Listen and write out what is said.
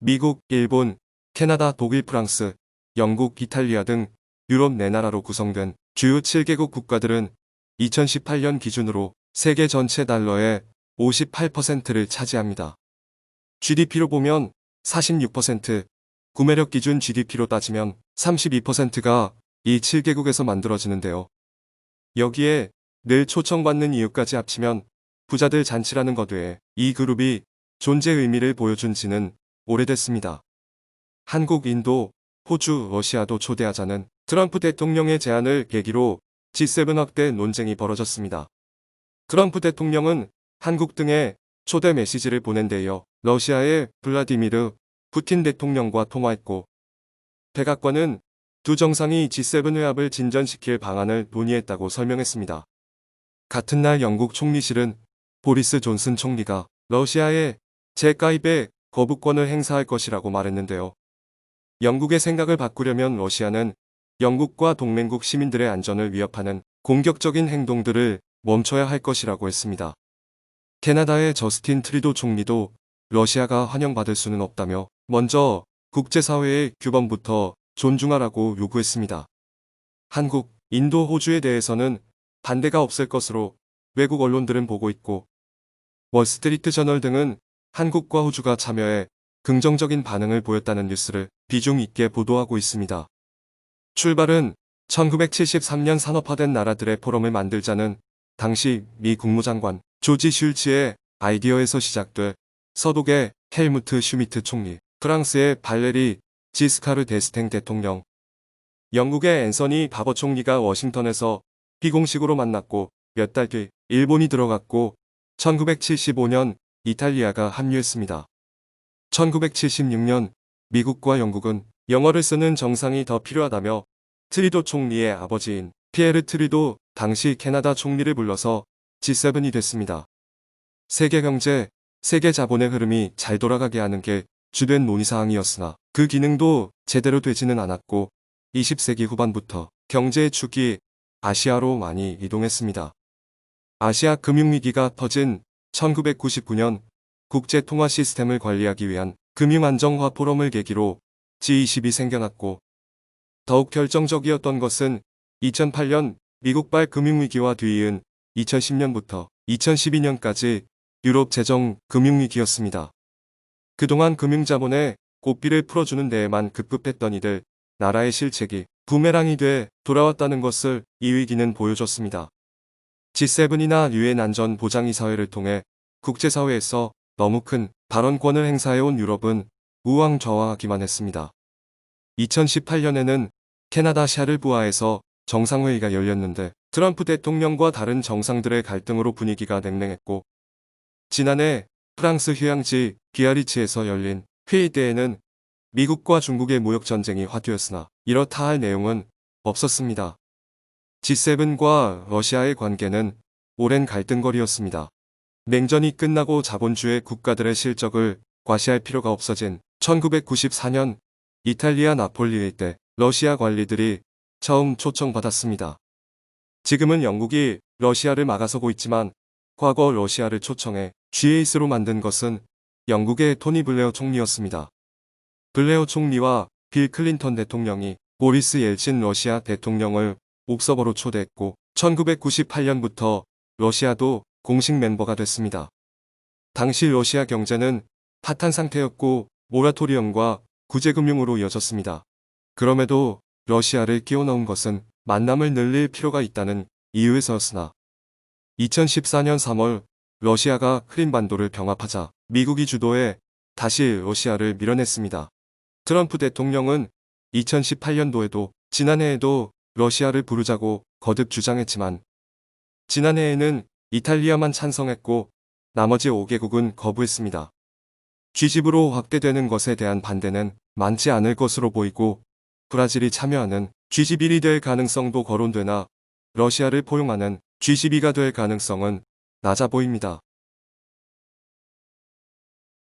미국, 일본, 캐나다, 독일, 프랑스, 영국, 이탈리아 등 유럽 4나라로 구성된 주요 7개국 국가들은 2018년 기준으로 세계 전체 달러의 58%를 차지합니다. GDP로 보면 46%, 구매력 기준 GDP로 따지면 32%가 이 7개국에서 만들어지는데요. 여기에 늘 초청받는 이유까지 합치면 부자들 잔치라는 것 외에 이 그룹이 존재 의미를 보여준 지는 오래됐습니다. 한국, 인도, 호주, 러시아도 초대하자는 트럼프 대통령의 제안을 계기로 G7 확대 논쟁이 벌어졌습니다. 트럼프 대통령은 한국 등에 초대 메시지를 보낸 데 이어 러시아의 블라디미르 푸틴 대통령과 통화했고, 백악관은 두 정상이 G7 회합을 진전시킬 방안을 논의했다고 설명했습니다. 같은 날 영국 총리실은 보리스 존슨 총리가 러시아에 재가입에 거부권을 행사할 것이라고 말했는데요. 영국의 생각을 바꾸려면 러시아는 영국과 동맹국 시민들의 안전을 위협하는 공격적인 행동들을 멈춰야 할 것이라고 했습니다. 캐나다의 저스틴 트리도 총리도 러시아가 환영받을 수는 없다며 먼저 국제사회의 규범부터 존중하라고 요구했습니다. 한국, 인도, 호주에 대해서는 반대가 없을 것으로 외국 언론들은 보고 있고, 월스트리트 저널 등은 한국과 호주가 참여해 긍정적인 반응을 보였다는 뉴스를 비중 있게 보도하고 있습니다. 출발은 1973년 산업화된 나라들의 포럼을 만들자는 당시 미 국무장관 조지 슐츠의 아이디어에서 시작돼 서독의 헬무트 슈미트 총리, 프랑스의 발레리 지스카르 데스탱 대통령, 영국의 앤서니 바버 총리가 워싱턴에서 비공식으로 만났고, 몇 달 뒤 일본이 들어갔고 1975년 이탈리아가 합류했습니다. 1976년 미국과 영국은 영어를 쓰는 정상이 더 필요하다며 트리도 총리의 아버지인 피에르 트리도 당시 캐나다 총리를 불러서 G7이 됐습니다. 세계 경제, 세계 자본의 흐름이 잘 돌아가게 하는 게 주된 논의사항이었으나 그 기능도 제대로 되지는 않았고 20세기 후반부터 경제의 축이 아시아로 많이 이동했습니다. 아시아 금융위기가 터진 1999년 국제통화 시스템을 관리하기 위한 금융안정화 포럼을 계기로 G20이 생겨났고, 더욱 결정적이었던 것은 2008년 미국발 금융위기와 뒤이은 2010년부터 2012년까지 유럽 재정 금융위기였습니다. 그동안 금융자본의 고삐를 풀어주는 데에만 급급했던 이들, 나라의 실책이 부메랑이 돼 돌아왔다는 것을 이 위기는 보여줬습니다. G7이나 유엔 안전보장이사회를 통해 국제사회에서 너무 큰 발언권을 행사해온 유럽은 우왕좌왕하기만 했습니다. 2018년에는 캐나다 샤를부아에서 정상회의가 열렸는데 트럼프 대통령과 다른 정상들의 갈등으로 분위기가 냉랭했고, 지난해 프랑스 휴양지 비아리츠에서 열린 회의 때에는 미국과 중국의 무역전쟁이 화두였으나 이렇다 할 내용은 없었습니다. G7과 러시아의 관계는 오랜 갈등거리였습니다. 냉전이 끝나고 자본주의 국가들의 실적을 과시할 필요가 없어진 1994년 이탈리아 나폴리의 때 러시아 관리들이 처음 초청받았습니다. 지금은 영국이 러시아를 막아서고 있지만 과거 러시아를 초청해 G8로 만든 것은 영국의 토니 블레어 총리였습니다. 블레어 총리와 빌 클린턴 대통령이 보리스 옐친 러시아 대통령을 옥서버로 초대했고 1998년부터 러시아도 공식 멤버가 됐습니다. 당시 러시아 경제는 파탄 상태였고 모라토리엄과 구제금융으로 이어졌습니다. 그럼에도 러시아를 끼워 넣은 것은 만남을 늘릴 필요가 있다는 이유에서였으나 2014년 3월 러시아가 크림반도를 병합하자 미국이 주도해 다시 러시아를 밀어냈습니다. 트럼프 대통령은 2018년도에도 지난해에도 러시아를 부르자고 거듭 주장했지만 지난해에는 이탈리아만 찬성했고 나머지 5개국은 거부했습니다. G10으로 확대되는 것에 대한 반대는 많지 않을 것으로 보이고 브라질이 참여하는 G11이 될 가능성도 거론되나 러시아를 포용하는 G12가 될 가능성은 낮아 보입니다.